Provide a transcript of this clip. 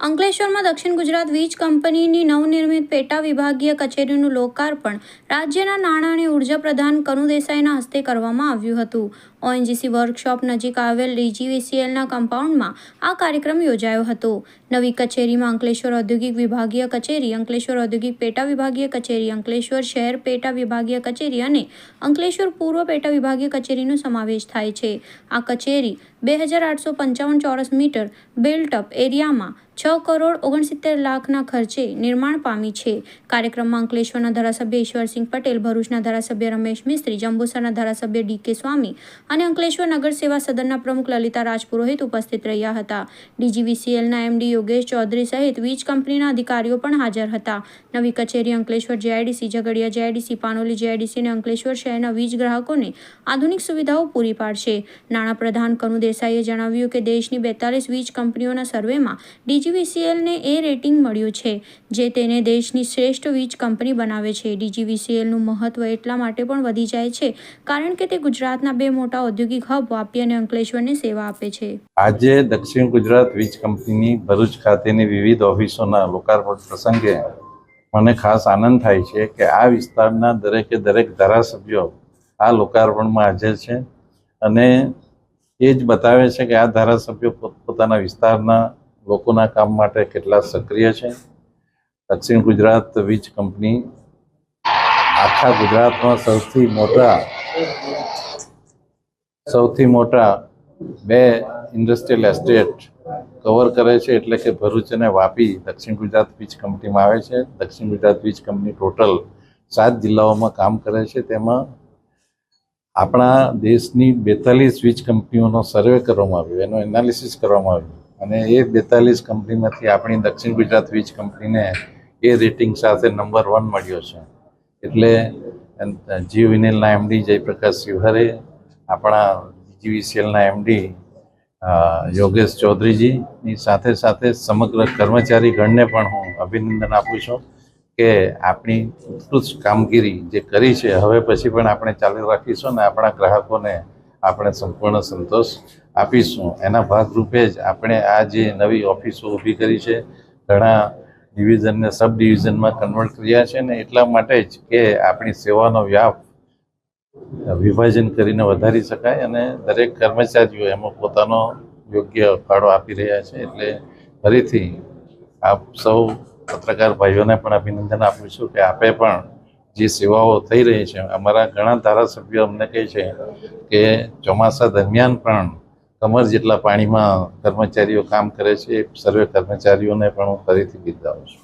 અંકલેશ્વરમાં દક્ષિણ ગુજરાત વીજ કંપનીની નવનિર્મિત પેટા વિભાગીય કચેરીનું લોકાર્પણ રાજ્યના નાણાં અને ઉર્જા પ્રધાન કનુ દેસાઈના હસ્તે કરવામાં આવ્યું હતું. ઓએનજીસી વર્કશોપ નજીક આવેલ ડીજીવીસીએલના કમ્પાઉન્ડમાં આ કાર્યક્રમ યોજાયો હતો. નવી કચેરીમાં અંકલેશ્વર ઔદ્યોગિક વિભાગીય કચેરી, અંકલેશ્વર ઔદ્યોગિક પેટા વિભાગીય કચેરી, અંકલેશ્વર શહેર પેટા વિભાગીય કચેરી અને અંકલેશ્વર પૂર્વ પેટા વિભાગીય કચેરીનો સમાવેશ થાય છે. આ કચેરી 2855 ચોરસ મીટર બિલ્ટ-અપ એરિયામાં 6,69,00,000ના ખર્ચે નિર્માણ પામી છે. કાર્યક્રમમાં અંકલેશ્વરના ધારાસભ્ય ઈશ્વરસિંહ પટેલ, ભરૂચના ધારાસભ્ય રમેશ મિસ્ત્રી, જંબુસરના ધારાસભ્ય ડીકે સ્વામી અને અંકલેશ્વર નગર સેવા સદનના પ્રમુખ લલિતા રાજપુરોહિત ઉપસ્થિત રહ્યા હતા. ડીજીવીસીએલના એમડી યોગેશ ચૌધરી સહિત વીજ કંપનીના અધિકારીઓ પણ હાજર હતા. નવી કચેરી Ankleshwar JIDC, Jhagadia JIDC, Panoli JIDC અને અંકલેશ્વર શહેરના વીજ ગ્રાહકોને આધુનિક સુવિધાઓ પૂરી પાડશે. નાણાં પ્રધાન કનુ દેસાઈએ જણાવ્યું કે દેશની 42 વીજ કંપનીઓના સર્વેમાં ડીજીવીસીએલને એ રેટિંગ મળ્યું છે, જે તેને દેશની શ્રેષ્ઠ વીજ કંપની બનાવે છે. ડીજીવીસીએલનું મહત્વ એટલા માટે પણ વધી જાય છે કારણ કે તે ગુજરાતના 2 મોટા ઔદ્યોગિક હબ વાપી અને અંકલેશ્વરને સેવા આપે છે. આજે દક્ષિણ ગુજરાત વીજ કંપનીની ભરૂચ ખાતેની વિવિધ ઓફિસોના લોકાર્પણ પ્રસંગે મને ખાસ આનંદ થાય છે કે આ વિસ્તારના દરેકે દરેક ધારાસભ્યો આ લોકાર્પણમાં હાજર છે અને એ જ બતાવે છે કે આ ધારાસભ્યો પોતાના વિસ્તારના લોકોના કામ માટે કેટલા સક્રિય છે. દક્ષિણ ગુજરાત વીજ કંપની આખા ગુજરાતમાં સૌથી મોટા 2 ઇન્ડસ્ટ્રીયલ એસ્ટેટ કવર કરે છે, એટલે કે ભરૂચ અને વાપી દક્ષિણ ગુજરાત વીજ કંપનીમાં આવે છે. દક્ષિણ ગુજરાત વીજ કંપની ટોટલ 7 જિલ્લાઓમાં કામ કરે છે. તેમાં આપણા દેશની 42 વીજ કંપનીઓનો સર્વે કરવામાં આવ્યો, એનો એનાલિસિસ કરવામાં આવ્યું અને એ 42 કંપનીમાંથી આપણી દક્ષિણ ગુજરાત વીજ કંપનીને એ રેટિંગ સાથે નંબર 1 મળ્યો છે. એટલે જીવીસીએલના એમડી જયપ્રકાશ શિવહરે, આપણા ડીજીવીસીએલના એમડી યોગેશ ચૌધરીજીની સાથે સાથે સમગ્ર કર્મચારી ગણને પણ હું અભિનંદન આપું છું કે આપણી ઉત્કૃષ્ટ કામગીરી જે કરી છે હવે પછી પણ આપણે ચાલુ રાખીશું અને આપણા ગ્રાહકોને આપણે સંપૂર્ણ સંતોષ આપીશું. એના ભાગરૂપે જ આપણે આ જે નવી ઓફિસો ઊભી કરી છે, ઘણા ડિવિઝનને સબ ડિવિઝનમાં કન્વર્ટ કર્યા છે ને એટલા માટે જ કે આપણી સેવાનો વ્યાપ વિભાજન કરીને વધારી શકાય અને દરેક કર્મચારીઓ એમાં પોતાનો યોગ્ય ફાળો આપી રહ્યા છે. એટલે ફરીથી આપ સૌ પત્રકાર ભાઈઓને પણ અભિનંદન આપું છું કે આપે પણ જે સેવાઓ થઈ રહી છે. અમારા ઘણા ધારાસભ્યો અમને કહે છે કે ચોમાસા દરમિયાન પણ કમર જેટલા પાણીમાં કર્મચારીઓ કામ કરે છે. સર્વે કર્મચારીઓને પણ હું ફરીથી બિરદાવું છું.